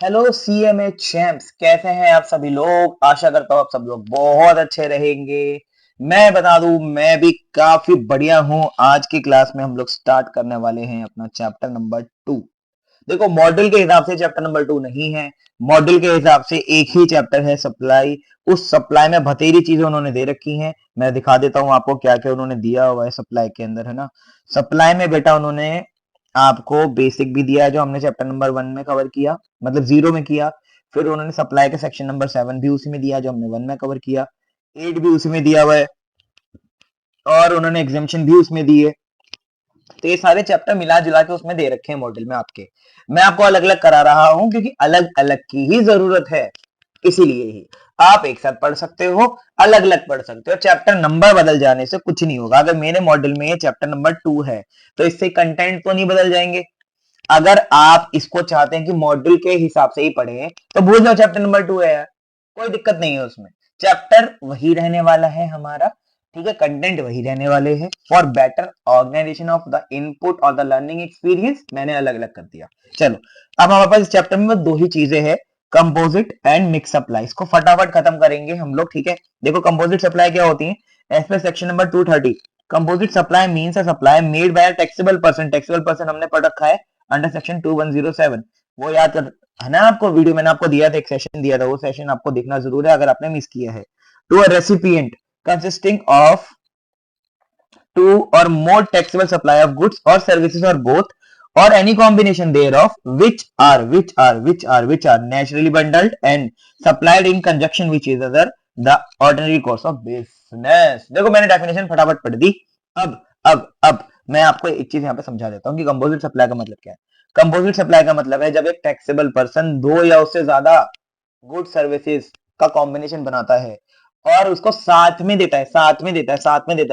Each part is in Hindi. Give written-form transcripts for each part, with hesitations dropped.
हेलो सीएमए चैंप्स, कैसे हैं आप सभी लोग। आशा करता हूँ आप सब लोग बहुत अच्छे रहेंगे। मैं बता दूं, मैं भी काफी बढ़िया हूँ। आज की क्लास में हम लोग स्टार्ट करने वाले हैं अपना चैप्टर नंबर 2। देखो, मॉडल के हिसाब से चैप्टर नंबर 2 नहीं है। मॉडल के हिसाब से एक ही चैप्टर है, सप्लाई। उस सप्लाई में बतेरी चीजें उन्होंने दे रखी हैं। मैं दिखा देता हूँ आपको क्या क्या उन्होंने दिया हुआ है सप्लाई के अंदर, है ना। सप्लाई में बेटा उन्होंने आपको बेसिक भी दिया है, जो हमने चैप्टर नंबर 1 में कवर किया, मतलब 0 में किया। फिर उन्होंने सप्लाई के सेक्शन नंबर 7 भी उसी में दिया, जो हमने 1 में कवर किया। 8 भी उसी में दिया हुआ है, और उन्होंने एग्जामेशन भी उसमें दी है। तो ये सारे चैप्टर मिला जुला के उसमें दे रखे हैं मॉडल में आपके। मैं आपको अलग अलग करा रहा हूं क्योंकि अलग अलग की ही जरूरत है। इसीलिए ही आप एक साथ पढ़ सकते हो, अलग अलग पढ़ सकते हो। चैप्टर नंबर बदल जाने से कुछ नहीं होगा। अगर मेरे मॉडल में चैप्टर नंबर 2 है तो इससे कंटेंट तो नहीं बदल जाएंगे। अगर आप इसको चाहते हैं कि मॉड्यूल के हिसाब से ही पढ़े तो भूल जाओ चैप्टर नंबर 2 है यार, कोई दिक्कत नहीं है उसमें। चैप्टर वही रहने वाला है हमारा, ठीक है। कंटेंट वही रहने वाले हैं। For better organisation of the input और द लर्निंग एक्सपीरियंस मैंने अलग अलग कर दिया। चलो, अब हमारे पास इस चैप्टर में दो ही चीजें हैं, कंपोजिट एंड मिक्स सप्लाई। इसको फटाफट खत्म करेंगे हम लोग, ठीक है। देखो, कंपोजिट सप्लाई क्या होती है। As per section number 230, composite supply means a supply made by taxable person. Taxable person हमने पढ़ रखा है अंडर सेक्शन 2107। वो याद कर, है ना। आपको वीडियो मैंने आपको दिया था, एक सेशन दिया था, वो सेशन आपको देखना जरूर है अगर आपने मिस किया है। To a recipient consisting of two or more taxable supply of goods or services or both or any combination thereof which are naturally bundled and supplied in conjunction which is other the ordinary course of business। देखो, मैंने डेफिनेशन फटाफट पढ़ दी। अब मैं आपको एक चीज यहाँ पे समझा देता हूँ कि कंपोजिट सप्लाई का मतलब क्या है। कंपोजिट सप्लाई का मतलब है जब एक टैक्सेबल पर्सन दो या उससे ज्यादा गुड सर्विसेज का कॉम्बिनेशन बनाता है और उसको साथ में देता है,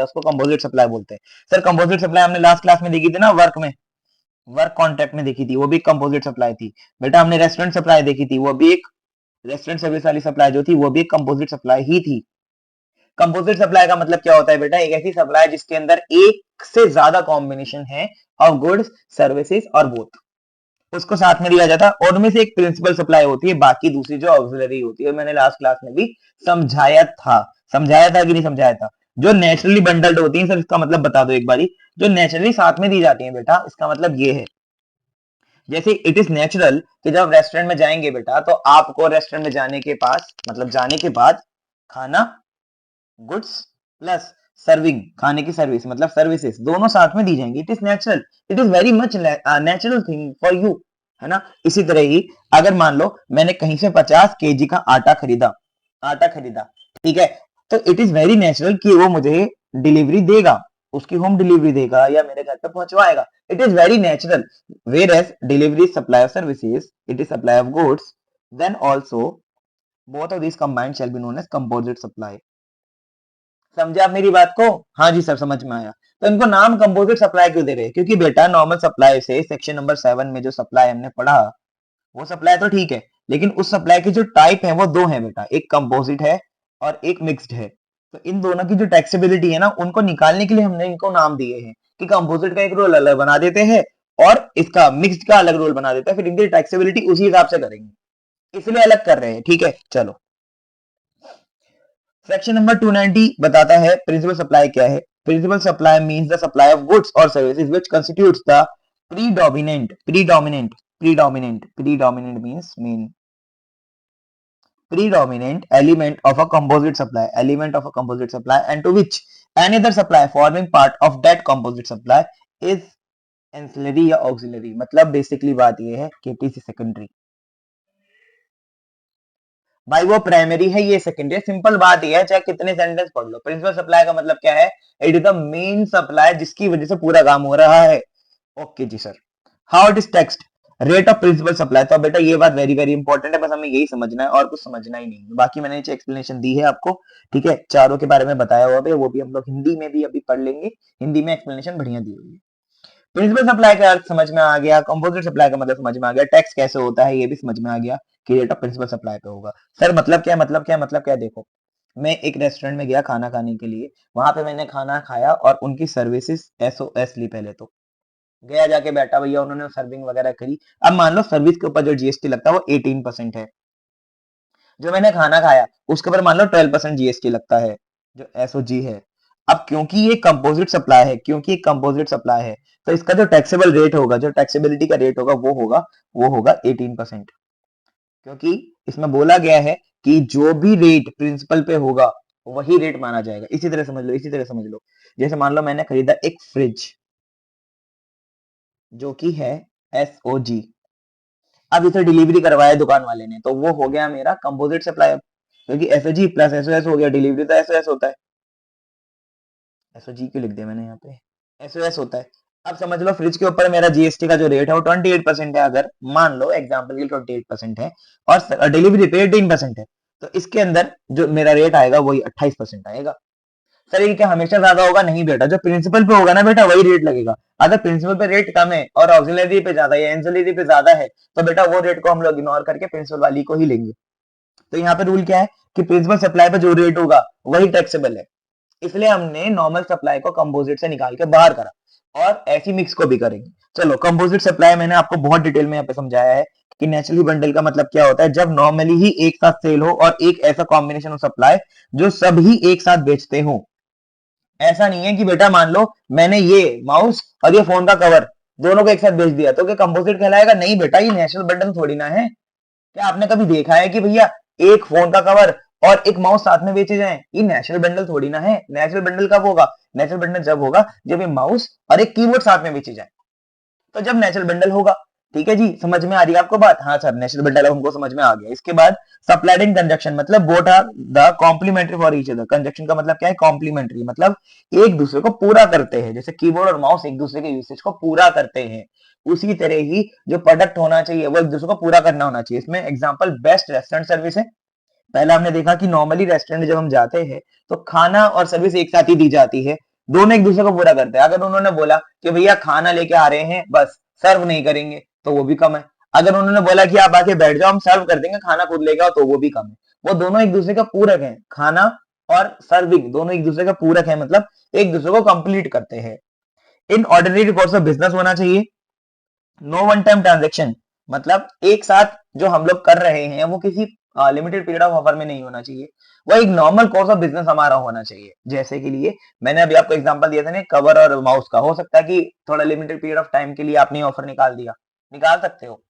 उसको कंपोजिट सप्लाई बोलते हैं। सर, कंपोजिट सप्लाई हमने लास्ट क्लास में देखी थी ना, वर्क में, वर्क कॉन्ट्रैक्ट में देखी थी, वो भी कंपोजिट सप्लाई थी। बेटा, हमने रेस्टोरेंट सप्लाई देखी थी, वो भी एक रेस्टोरेंट सर्विस वाली सप्लाई जो थी वो भी एक कंपोजिट सप्लाई ही थी। कंपोजिट सप्लाई का मतलब क्या होता है बेटा, एक ऐसी सप्लाई जिसके अंदर एक से ज्यादा कॉम्बिनेशन है ऑफ गुड्स सर्विसेज और बोथ, उसको साथ में दिया जाता है। और उनमें से एक प्रिंसिपल सप्लाई होती है, बाकी दूसरी जो ऑक्सिलरी होती है। मैंने लास्ट क्लास में भी समझाया था कि नहीं समझाया था। जो नेचुरली बंडल्ड होती है, सर इसका मतलब बता दो एक बारी। जो नेचुरली साथ में दी जाती है बेटा, इसका मतलब ये है, जैसे इट इज नेचुरल कि जब रेस्टोरेंट में जाएंगे बेटा तो आपको रेस्टोरेंट में जाने के पास, मतलब जाने के बाद, खाना, गुड्स प्लस सर्विंग, खाने की सर्विस मतलब सर्विसेज, दोनों साथ में दी जाएंगी। It is natural, it is very much natural thing for you, है ना। इसी तरह ही अगर मान लो मैंने कहीं से 50 kg का आटा खरीदा, ठीक है, तो इट इज वेरी नेचुरल कि वो मुझे डिलीवरी देगा, उसकी होम डिलीवरी देगा या मेरे घर पे पहुंचवाएगा। It is very natural. Whereas delivery supply of services, it is supply of goods, then also both of this combined shall be known as composite supply. समझे आप मेरी बात को। हाँ जी सर, समझ में आया। तो इनको नाम कंपोजिट सप्लाई क्यों दे रहे हैं, क्योंकि बेटा नॉर्मल सप्लाई से सेक्शन नंबर 7 में जो सप्लाई हमने पढ़ा, वो सप्लाई तो ठीक है, लेकिन उस सप्लाई की जो टाइप है वो दो है बेटा, एक कंपोजिट है और एक मिक्स्ड है। तो इन दोनों की जो टैक्सेबिलिटी है ना, उनको निकालने के लिए हमने इनको नाम दिए हैं कि कंपोजिट का एक रोल अलग बना देते हैं और इसका मिक्स्ड का अलग रोल बना देता है, फिर इनकी टैक्सेबिलिटी उसी हिसाब से करेंगे, इसलिए अलग कर रहे हैं, ठीक है। चलो, सेक्शन नंबर 290 बताता है प्रिंसिपल सप्लाई क्या है। Principal supply means the supply of goods और services which constitutes the predominant means main predominant element of a composite supply and to which any other supply forming part of that composite supply is ancillary या auxiliary। मतलब बेसिकली बात ये है कि इट इज सेकेंडरी। भाई वो प्राइमरी है, ये सेकेंडरी है, सिंपल बात ये है, चाहे कितने सेंटेंस पढ़ लो। प्रिंसिपल सप्लाई का मतलब क्या है, it is the main supply जिसकी वजह से पूरा काम हो रहा है। ओके जी sir. How it is taxed, rate of principal supply. तो बेटा ये बात वेरी वेरी इंपॉर्टेंट है, बस हमें यही समझना है और कुछ समझना ही नहीं। बाकी मैंने नीचे एक्सप्लेनेशन दी है आपको, ठीक है, चारों के बारे में बताया हुआ है, वो भी हम लोग हिंदी में भी अभी पढ़ लेंगे। हिंदी में एक्सप्लेनेशन बढ़िया दी हुई है। प्रिंसिपल सप्लाई का अर्थ समझ में आ गया, कंपोजिट सप्लाई का मतलब समझ में आ गया, टैक्स कैसे होता है ये भी समझ में आ गया कि रेट ऑफ प्रिंसिपल सप्लाई पे होगा। सर मतलब क्या है, मतलब क्या है, देखो, मैं एक रेस्टोरेंट में गया खाना खाने के लिए, वहां पे मैंने खाना खाया और उनकी सर्विसेज एसओएस ली पहले तो, गया जाके बैठा भैया, उन्होंने सर्विंग वगैरह करी। अब मान लो सर्विस के ऊपर जो जीएसटी लगता है वो 18% है। जो मैंने खाना खाया उसके ऊपर मान लो 12% जीएसटी लगता है, जो एसओजी है। अब क्योंकि ये कंपोजिट सप्लाई है, क्योंकि ये कंपोजिट सप्लाई है, तो इसका जो टैक्सेबल रेट होगा, जो टैक्सेबिलिटी का रेट होगा वो होगा 18%। क्योंकि इसमें बोला गया है कि जो भी रेट प्रिंसिपल पे होगा वही रेट माना जाएगा। इसी तरह समझ लो, इसी तरह समझ लो। जैसे मान लो मैंने खरीदा एक फ्रिज जो कि है एसओजी। अब इसे डिलीवरी करवाया दुकान वाले ने, तो वो हो गया मेरा कंपोजिट सप्लाई, क्योंकि एसओजी प्लस एसओएस हो गया, डिलीवरी तो एसओएस होता है। एसओजी क्यों लिख दिया मैंने यहाँ पे, एसओएस होता है। अब समझ लो फ्रिज के ऊपर मेरा जीएसटी का जो रेट है वो 28% है, अगर मान लो एग्जाम्पल के लिए 28% है, और डिलीवरी पे 18% है, तो इसके अंदर जो मेरा रेट आएगा वही 28% आएगा। सर ये क्या हमेशा ज्यादा होगा? नहीं बेटा, जो प्रिंसिपल पे होगा ना बेटा वही रेट लगेगा। अगर प्रिंसिपल पे रेट कम है और ऑक्सिलरी पे ज्यादा है या एंसिलरी पे ज्यादा है, तो बेटा वो रेट को हम लोग इग्नोर करके प्रिंसिपल वाली को ही लेंगे। तो यहाँ पे रूल क्या है कि प्रिंसिपल सप्लाई पे जो रेट होगा वही टैक्सेबल है। इसलिए हमने नॉर्मल सप्लाई को कंपोजिट से निकाल के बाहर करा, और ऐसी मिक्स को भी करेंगे। चलो, कंपोजिट सप्लाई मैंने आपको बहुत डिटेल में यहाँ पे समझाया है कि नेचुरली बंडल का मतलब क्या होता है, जब नॉर्मली ही एक साथ सेल हो और एक ऐसा कॉम्बिनेशन ऑफ सप्लाई जो सभी एक साथ बेचते हो। ऐसा नहीं है कि बेटा मान लो मैंने ये माउस और ये फोन का कवर दोनों को एक साथ बेच दिया, तो क्या कंपोजिट कहलाएगा? नहीं बेटा, ये नेचुरल बंडल थोड़ी ना है। क्या आपने कभी देखा है कि भैया एक फोन का कवर और एक माउस साथ में बेचे जाएं? ये नेचुरल बंडल थोड़ी ना है। नेचुरल बंडल कब होगा? नेचुरल बंडल जब होगा जब ये माउस और एक कीबोर्ड साथ में बेचे जाए, तो जब नेचुरल बंडल होगा। ठीक है जी, समझ में आ रही है आपको बात? हाँ सर, नेचुरल बंडल हमको समझ में आ गया। इसके बाद सप्लाइड इन कंजक्शन, मतलब both are the complementary for each other. Conjunction का मतलब क्या है? कॉम्प्लीमेंट्री, मतलब एक दूसरे को पूरा करते हैं। जैसे कीबोर्ड और माउस एक दूसरे के यूसेज को पूरा करते हैं, उसी तरह ही जो प्रोडक्ट होना चाहिए वो एक दूसरे को पूरा करना होना चाहिए। इसमें एग्जांपल बेस्ट रेस्टोरेंट सर्विस है। पहला हमने देखा कि नॉर्मली रेस्टोरेंट जब हम जाते हैं तो खाना और सर्विस एक साथ ही दी जाती है, दोनों एक दूसरे को पूरा करते हैं। अगर उन्होंने बोला कि भैया खाना लेके आ रहे हैं बस सर्व नहीं करेंगे, तो वो भी कम है। अगर उन्होंने बोला कि आप आके बैठ जाओ हम सर्व कर देंगे, खाना खुद लेके आओ, तो वो भी कम है। वो दोनों एक दूसरे का पूरक है। खाना और सर्विंग दोनों एक दूसरे का पूरक है, मतलब एक दूसरे को कंप्लीट करते हैं। In ordinary course of business होना चाहिए। नो वन टाइम ट्रांजेक्शन, मतलब एक साथ जो हम लोग कर रहे हैं वो किसी लिमिटेड पीरियड ऑफ ऑफर में नहीं होना चाहिए, वो एक नॉर्मल कोर्स ऑफ बिजनेस हमारा होना चाहिए। जैसे के लिए मैंने अभी आपको एग्जांपल दिया था ना कवर और माउस का, हो सकता है कि थोड़ा लिमिटेड पीरियड ऑफ टाइम के लिए आपने ऑफर निकाल दिया, निकाल सकते हो,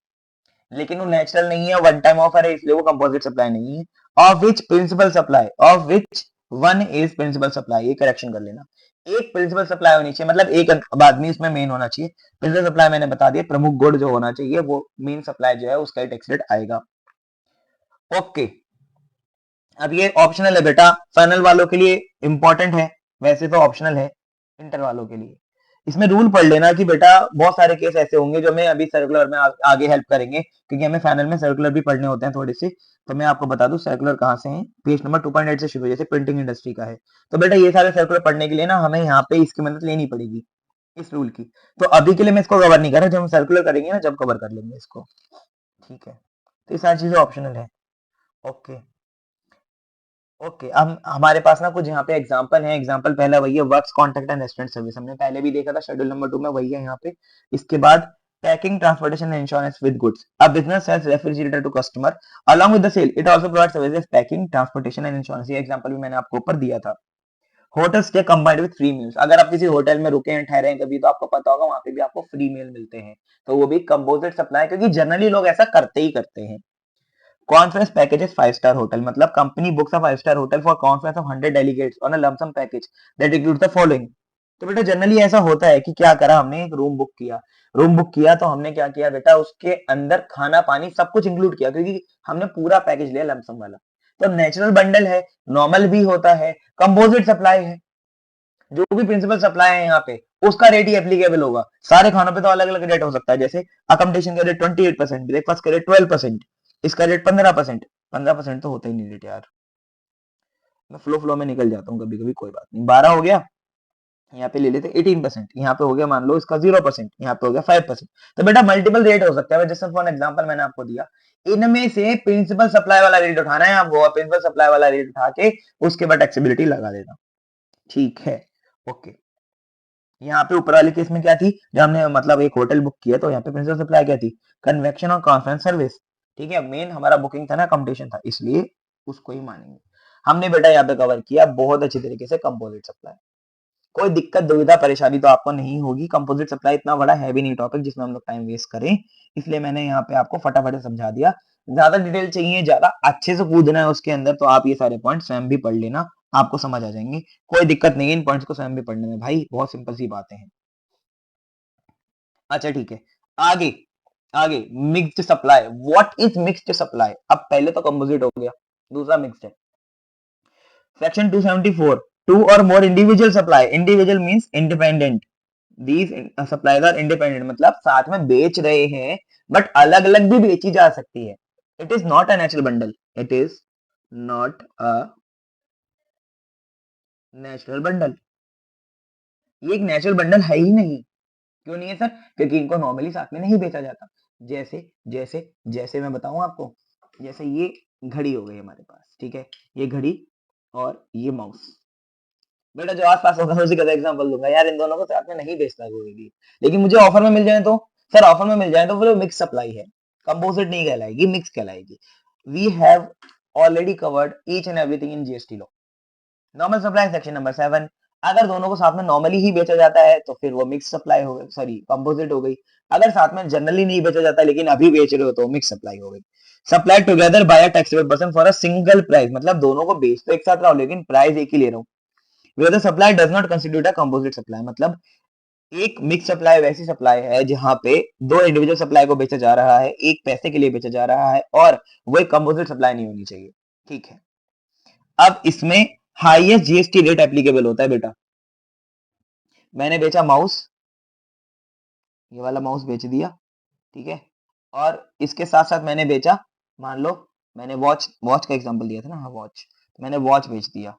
लेकिन वो नेचुरल नहीं है, वन टाइम ऑफर है, इसलिए वो कंपोजिट सप्लाई नहीं है। Of which principal supply, of which one is principal supply, ये करेक्शन कर लेना। एक प्रिंसिपल सप्लाई होनी चाहिए, मतलब एक आदमी इसमें मेन होना चाहिए। प्रिंसिपल सप्लाई मैंने बता दिया, प्रमुख गुण जो होना चाहिए वो मेन सप्लाई जो है उसका टैक्स रेट आएगा। ओके, अब ये ऑप्शनल है बेटा, फाइनल वालों के लिए इंपॉर्टेंट है, वैसे तो ऑप्शनल है इंटर वालों के लिए। इसमें रूल पढ़ लेना कि बेटा बहुत सारे केस ऐसे होंगे जो हमें अभी सर्कुलर में आगे हेल्प करेंगे, क्योंकि हमें फाइनल में सर्कुलर भी पढ़ने होते हैं थोड़े से। तो मैं आपको बता दूं सर्कुलर कहाँ से है, पेज नंबर 2.8 से शुरू, जैसे प्रिंटिंग इंडस्ट्री का है। तो बेटा ये सारे सर्कुलर पढ़ने के लिए ना हमें यहाँ पे इसकी मदद लेनी पड़ेगी, इस रूल की। तो अभी के लिए मैं इसको कवर नहीं कर रहा, जब हम सर्कुलर करेंगे ना जब कवर कर लेंगे इसको। ठीक है, तो ये सारी चीजें ऑप्शनल है। ओके ओके, अब हमारे पास ना कुछ यहाँ पे एग्जांपल है। एग्जांपल पहला वही है, works contract and restaurant service, हमने पहले भी देखा था शेड्यूल नंबर 2 में, वही है यहाँ पे। इसके बाद packing transportation and insurance with goods, a business sells refrigerator to customer along with the sale it also provides services packing transportation and insurance. ये एग्जांपल भी मैंने आपको ऊपर दिया था। Hotel stay combined with free meals, अगर आप किसी होटल में रुके हैं ठहरे हैं कभी, तो आपको पता होगा वहां पे भी आपको फ्री मील मिलते हैं, तो वो भी कंपोजिट सप्लाई, क्योंकि जनरली लोग ऐसा करते ही करते हैं। Conference packages 5-star hotel, मतलब company books a 5-star hotel for conference of 100 delegates on a lump sum package that includes the following। तो बेटा जनरली ऐसा होता है कि क्या करा हमने, एक रूम बुक किया। रूम बुक किया तो हमने क्या किया बेटा, उसके अंदर खाना पानी सब कुछ इंक्लूड किया, क्योंकि हमने पूरा पैकेज लिया लमसम वाला। तो नेचुरल बंडल है, नॉर्मल भी होता है, कंपोजिट सप्लाई है। जो भी प्रिंसिपल सप्लाई है यहाँ पे उसका रेट ही एप्लीकेबल होगा। सारे खानों पे तो अलग अलग रेट हो सकता है, जैसे अकोमोडेशन का रेट 28%, ब्रेकफास्ट का रेट 12%, इसका रेट 15%। 15% तो होता ही नहीं रेट यार, मैं फ्लो में निकल जाता हूँ कभी कभी, कोई बात नहीं। 12 हो गया, यहाँ पे ले लेते 18%, यहाँ पे हो गया मान लो इसका 0%, यहाँ पे हो गया 5%। तो बेटा मल्टीपल रेट हो सकता है, जैसे फॉर एग्जांपल मैंने आपको दिया, इनमें से प्रिंसिपल सप्लाई वाला रेट उठाना है आपको, और प्रिंसिपल सप्लाई वाला रेट उठा के उसके बाद टैक्सेबिलिटी लगा देना। ठीक है, ओके। यहाँ पे ऊपर वाले केस में क्या थी, जब हमने मतलब एक होटल बुक किया तो यहाँ पे प्रिंसिपल सप्लाई क्या थी, कन्वेक्शन और कॉन्फ्रेंस सर्विस। ठीक है, मेन हमारा बुकिंग था ना, कंपटीशन था, इसलिए उसको ही मानेंगे। हमने बेटा यहाँ पे कवर किया बहुत अच्छी तरीके से कंपोजिट सप्लाई। कोई दिक्कत दुविधा परेशानी तो आपको नहीं होगी। कंपोजिट सप्लाई इतना बड़ा है भी नहीं टॉपिक जिसमें हम लोग टाइम वेस्ट करें, इसलिए मैंने यहाँ पे आपको फटाफट से समझा दिया। ज्यादा डिटेल चाहिए, ज्यादा अच्छे से कूदना है उसके अंदर, तो आप ये सारे पॉइंट स्वयं भी पढ़ लेना, आपको समझ आ जाएंगे। कोई दिक्कत नहीं है इन पॉइंट्स को स्वयं भी पढ़ने में भाई, बहुत सिंपल सी बातें हैं। अच्छा ठीक है, आगे आगे mixed supply. What is mixed supply? अब पहले तो कंपोजिट हो गया, दूसरा मिक्स्ड है। Section 274, two or more individual supply. Individual means independent. These supplies are independent, मतलब साथ में बेच रहे हैं बट अलग अलग भी बेची जा सकती है। It is not a natural bundle, it is not a natural bundle. ये एक नेचुरल बंडल है ही नहीं। क्यों नहीं है सर? क्योंकि इनको नॉर्मली साथ में नहीं बेचा जाता। जैसे जैसे जैसे मैं बताऊं आपको, जैसे ये घड़ी हो गई हमारे पास, ठीक है, ये घड़ी और ये माउस। बेटा जो आस पास होगा उसी का एग्जांपल दूंगा यार, इन दोनों को साथ में नहीं बेचता कोई भी, लेकिन मुझे ऑफर में मिल जाए तो, सर ऑफर में मिल जाए तो वो मिक्स सप्लाई है, कंपोजिट नहीं कहलाएगी, मिक्स कहलाएगी। We have already covered each and everything in GST law. Normal supply section number 7। अगर दोनों को साथ में नॉर्मली ही बेचा जाता है तो फिर वो मिक्स सप्लाई हो गई, सॉरी कंपोजिट हो गई। अगर साथ में जनरली नहीं बेचा जाता लेकिन अभी बेच रहे हो तो मिक्स सप्लाई हो गई। Supply together by a taxable person for a single price, मतलब दोनों को बेच तो एक साथ रहा हूं लेकिन प्राइस एक ही ले रहा हूँ। where the supply does not constitute a composite supply, मतलब एक मिक्स सप्लाई वैसी सप्लाई है जहां पे दो इंडिविजुअल सप्लाई को बेचा जा रहा है, एक पैसे के लिए बेचा जा रहा है, और वो एक कंपोजिट सप्लाई नहीं होनी चाहिए। ठीक है, अब इसमें हाईएस्ट जीएसटी रेट एप्लीकेबल होता है बेटा। मैंने बेचा माउस, ये वाला माउस बेच दिया, ठीक है, और इसके साथ साथ मैंने बेचा, मान लो मैंने वॉच, वॉच का एग्जांपल दिया था ना, हाँ वॉच, तो मैंने वॉच बेच दिया।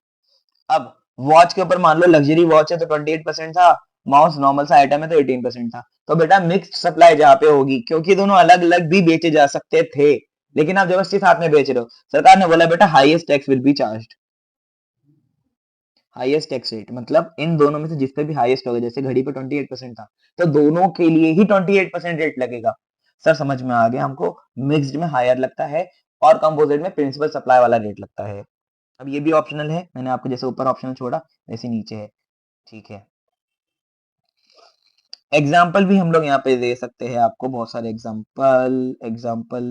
अब वॉच के ऊपर मान लो लग्जरी वॉच है तो 28% था, माउस नॉर्मल सा आइटम है तो 18% था। तो बेटा मिक्स्ड सप्लाई जहां पे होगी, क्योंकि दोनों अलग अलग भी बेचे जा सकते थे लेकिन आप जबरदस्ती साथ में बेच रहे हो, सरकार ने बोला बेटा highest tax will be charged. Highest tax rate मतलब इन दोनों में से जिस पे भी हाईएस्ट होगा, जैसे घड़ी पे 28% था तो दोनों के लिए ही 28% रेट लगेगा। सर समझ में आ गया हमको, मिक्स्ड में हायर लगता है और कंपोजिट में प्रिंसिपल सप्लाई वाला रेट लगता है। अब ये भी ऑप्शनल है, मैंने आपको जैसे ऊपर ऑप्शनल छोड़ा वैसे नीचे है। ठीक है, एग्जाम्पल भी हम लोग यहाँ पे दे सकते हैं आपको, बहुत सारे एग्जाम्पल। एग्जाम्पल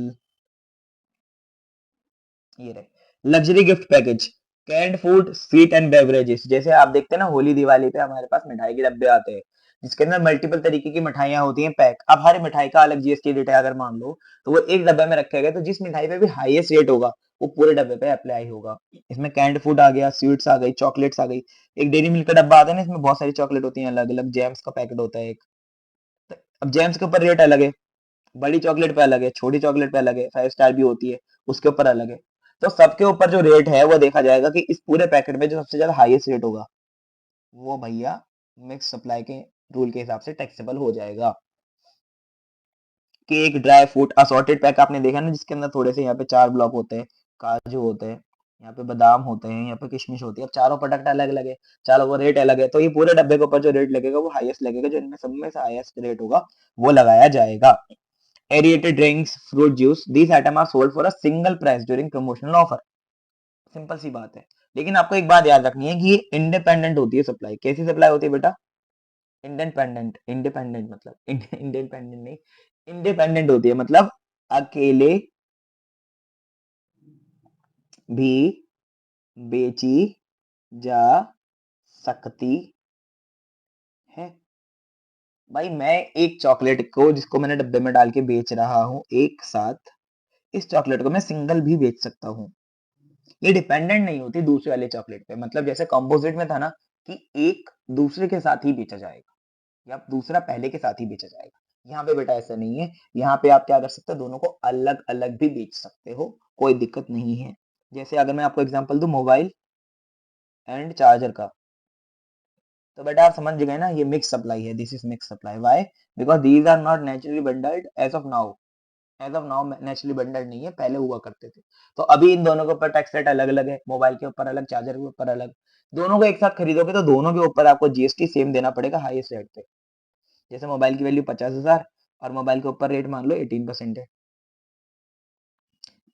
ये रहे, luxury gift package, canned food, sweet and beverages. जैसे आप देखते हैं ना होली दिवाली पे हमारे पास मिठाई के डब्बे आते हैं जिसके अंदर मल्टीपल तरीके की मिठाइयां होती हैं पैक। अब हर मिठाई का अलग जीएसटी रेट है, अगर मान लो तो वो एक डब्बे में रखे गए, तो जिस मिठाई पे भी हाईएस्ट रेट होगा वो पूरे डब्बे पे अप्लाई होगा। इसमें कैंड फूड आ गया, स्वीट्स आ गई, चॉकलेट्स आ गई। एक डेयरी मिल्क का डब्बा आता है ना, इसमें बहुत सारी चॉकलेट होती है अलग अलग, जेम्स का पैकेट होता है एक। अब जेम्स के ऊपर रेट अलग है, बड़ी चॉकलेट पे अलग है, छोटी चॉकलेट पे अलग है, 5 स्टार भी होती है उसके ऊपर अलग है। तो सबके ऊपर जो रेट है वो देखा जाएगा कि इस पूरे पैकेट में जो सबसे ज्यादा हाईएस्ट रेट होगा वो भैया मिक्स सप्लाई के रूल के हिसाब से टैक्सेबल हो जाएगा। Cake, dry fruit, assorted pack आपने देखा ना जिसके अंदर थोड़े से यहाँ पे 4 ब्लॉक होते हैं, काजू होते हैं, यहाँ पे बादाम होते हैं, यहाँ पे किशमिश होती है। अब चारों प्रोडक्ट अलग अलग है, चारों को रेट अलग है, तो ये पूरे डब्बे के ऊपर जो रेट लगेगा वो हाईएस्ट लगेगा, जो इनमें सब में से हाईएस्ट रेट होगा वो लगाया जाएगा। Aerated drinks, fruit juice, these items are sold for a single price during promotional offer। Simple सी बात है, लेकिन आपको एक बात याद रखनी है कि ये इंडिपेंडेंट होती है सप्लाई। कैसी सप्लाई होती है बेटा? इंडिपेंडेंट। इंडिपेंडेंट मतलब इंडिपेंडेंट नहीं, इंडिपेंडेंट होती है, मतलब अकेले भी बेची जा सकती है। भाई मैं एक चॉकलेट को जिसको मैंने डब्बे में डाल के बेच रहा हूँ एक साथ, इस चॉकलेट को मैं सिंगल भी बेच सकता हूँ। ये डिपेंडेंट नहीं होती दूसरे वाले चॉकलेट पे, मतलब जैसे कंपोजिट में था ना कि एक दूसरे के साथ ही बेचा जाएगा या दूसरा पहले के साथ ही बेचा जाएगा। यहाँ पे बेटा ऐसा नहीं है, यहाँ पे आप क्या कर सकते हो, दोनों को अलग अलग भी बेच सकते हो, कोई दिक्कत नहीं है। जैसे अगर मैं आपको एग्जांपल दूं मोबाइल एंड चार्जर का, तो बेटा आप समझ गए ना, ये मिक्स सप्लाई है, this is mix supply. Why? Because these are not naturally bundled as of now. As of now naturally bundled नहीं है, पहले हुआ करते थे। तो अभी इन दोनों के ऊपर टैक्स रेट अलग अलग है, मोबाइल के ऊपर अलग, चार्जर के ऊपर अलग। दोनों को एक साथ खरीदोगे तो दोनों के ऊपर आपको जीएसटी सेम देना पड़ेगा हाईएस्ट रेट पे। जैसे मोबाइल की वैल्यू 50,000 और मोबाइल के ऊपर रेट मान लो 18% है,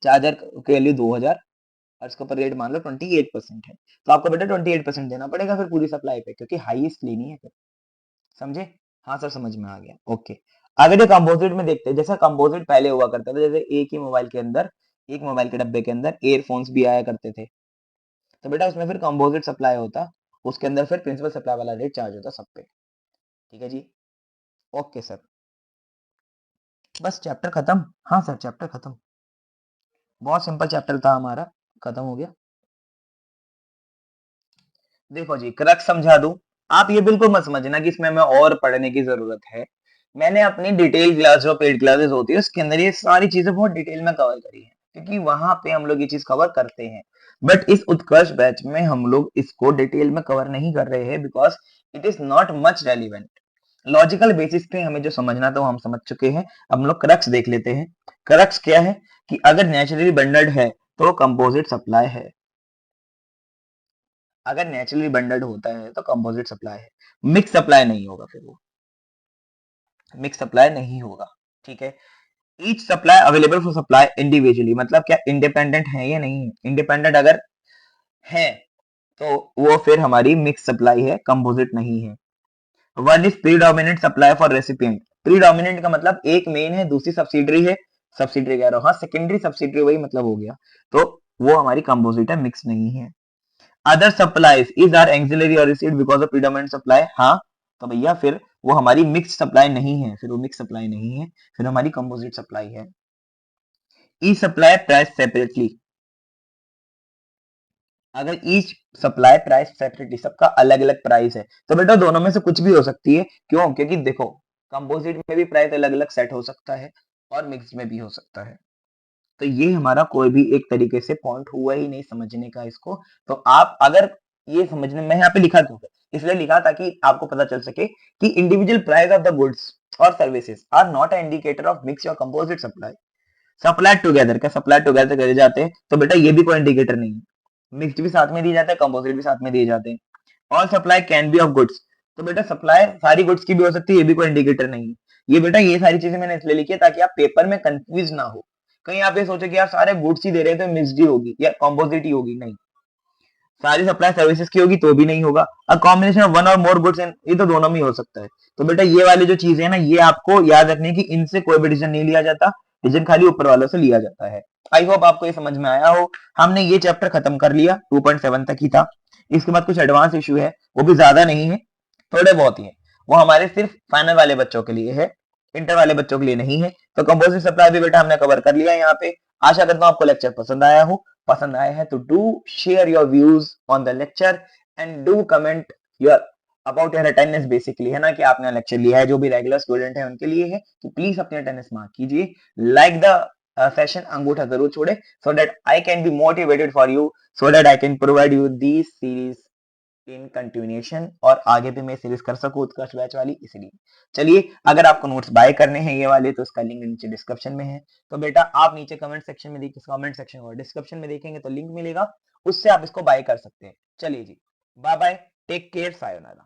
चार्जर की वैल्यू 2,000 और इसके ऊपर रेट मान लो 28% है, तो आपको बेटा 28% देना पड़ेगा फिर पूरी सप्लाई पे, क्योंकि हाईएस्ट लेनी है फिर। समझे? हाँ सर समझ में आ गया, ओके। आगे जो कंपोजिट में देखते हैं, जैसा कंपोजिट पहले हुआ करता था, जैसे एक ही मोबाइल के अंदर, एक मोबाइल के डब्बे के अंदर एयरफोन्स भी आया करते थे, तो बेटा उसमें फिर कंपोजिट सप्लाई होता, उसके अंदर फिर प्रिंसिपल सप्लाई वाला रेट चार्ज होता सब पे। ठीक है जी, ओके सर। बस चैप्टर खत्म। हाँ सर चैप्टर खत्म, बहुत सिंपल चैप्टर था हमारा, खत्म हो गया। देखो जी क्रक्स समझा दूं, आप ये बिल्कुल मत समझना कि इसमें हमें और पढ़ने की जरूरत है। मैंने अपनी डिटेल क्लास जो पेड क्लासेस होती है उसके अंदर ये सारी चीजें बहुत डिटेल में कवर करी है, क्योंकि वहां पे हम लोग ये चीज कवर करते हैं। बट इस उत्कर्ष बैच में हम लोग इसको डिटेल में कवर नहीं कर रहे हैं, because it is not much relevant. Logical basis पे हमें जो समझना था वो हम समझ चुके हैं। अब हम लोग क्रक्स देख लेते हैं। क्रक्स क्या है कि अगर नेचुरली बंडल्ड है तो कंपोजिट सप्लाई है, अगर नेचुरली बंडल्ड होता है तो कंपोजिट सप्लाई है, मिक्स सप्लाई नहीं होगा, फिर वो मिक्स सप्लाई नहीं होगा। ठीक है, each supply available for supply individually, मतलब क्या इंडिपेंडेंट है या नहीं है? इंडिपेंडेंट अगर है तो वो फिर हमारी मिक्स सप्लाई है, कंपोजिट नहीं है। One is predominant supply for recipient. Predominant का मतलब एक मेन है दूसरी सब्सिडरी है, सब्सिडरी कह रहा हूँ, हाँ सेकेंडरी सब्सिडरी वही मतलब हो गया, तो वो हमारी कंपोजिट है, मिक्स नहीं है। Other supplies is are ancillary और received because of predominant supply, हाँ तो भैया फिर वो हमारी मिक्स सप्लाई नहीं है, फिर वो मिक्स सप्लाई नहीं है, फिर हमारी कंपोजिट सप्लाई है। ई सप्लाई प्राइस सेपरेटली, अगर ईच सप्लाई प्राइस सेपरेटली, सबका अलग अलग प्राइस है, तो बेटा दोनों में से कुछ भी हो सकती है। क्यों? क्योंकि देखो कंपोजिट में भी प्राइस अलग अलग सेट हो सकता है और मिक्स में भी हो सकता है, तो ये हमारा कोई भी एक तरीके से पॉइंट हुआ ही नहीं समझने का इसको। तो आप अगर ये समझने, मैं यहाँ पे लिखा था इसलिए लिखा ताकि आपको पता चल सके कि individual price of the goods और services are not a indicator of mix और कंपोजिट सप्लाई। सप्लाई टुगेदर, क्या सप्लाई टुगेदर करे जाते हैं तो बेटा ये भी कोई इंडिकेटर नहीं है। मिक्स्ड भी साथ में दिए जाते हैं, कंपोजिट भी साथ में दिए जाते हैं। All supply can be of goods, तो बेटा सप्लाई सारी गुड्स की भी हो सकती है, ये भी कोई इंडिकेटर नहीं है। ये बेटा ये सारी चीजें मैंने इसलिए लिखी है ताकि आप पेपर में कंफ्यूज ना हो, कहीं आप ये सोचे कि यार सारे गुड्स ही दे रहे हैं तो मिक्स्ड ही होगी या कंपोजिट ही होगी, नहीं। सारी सप्लाई सर्विसेज की होगी तो भी नहीं होगा। अ कॉम्बिनेशन ऑफ वन और मोर गुड्स एंड, ये तो दोनों में ही हो सकता है। तो बेटा ये वाली जो चीजें है ना, ये आपको याद रखनी है कि इनसे कोई भी डिसीजन नहीं लिया जाता, डिसीजन खाली ऊपर वालों से लिया जाता है। आई होप आपको ये समझ में आया हो। हमने ये चैप्टर खत्म कर लिया, 2.7 तक ही था। इसके बाद कुछ एडवांस इशू है, वो भी ज्यादा नहीं है, थोड़े बहुत ही है, वो हमारे सिर्फ फाइनल वाले बच्चों के लिए है, इंटर वाले बच्चों के लिए नहीं है। तो कंपोजिट सप्लाई भी बेटा हमने कवर कर लिया यहाँ पे। आशा करता हूँ आपको लेक्चर पसंद आया हो। पसंद आया है तो do share your views on the lecture and do comment your about your attendance, basically है ना कि आपने लेक्चर लिया है, जो भी रेगुलर स्टूडेंट है उनके लिए है, तो प्लीज अपनी अटेंडेंस मार्क कीजिए। लाइक द सेशन, अंगूठा जरूर छोड़े, so that I can be motivated for you, so that I can provide you this series in continuation, और आगे भी मैं सीरीज कर सकूं उत्कर्ष बैच वाली, इसलिए। चलिए, अगर आपको नोट्स बाय करने हैं ये वाले तो उसका लिंक नीचे डिस्क्रिप्शन में है, तो बेटा आप नीचे कमेंट सेक्शन में देखिए, कमेंट सेक्शन और डिस्क्रिप्शन में देखेंगे तो लिंक मिलेगा, उससे आप इसको बाय कर सकते हैं। चलिए जी, bye bye, take care, sayonara.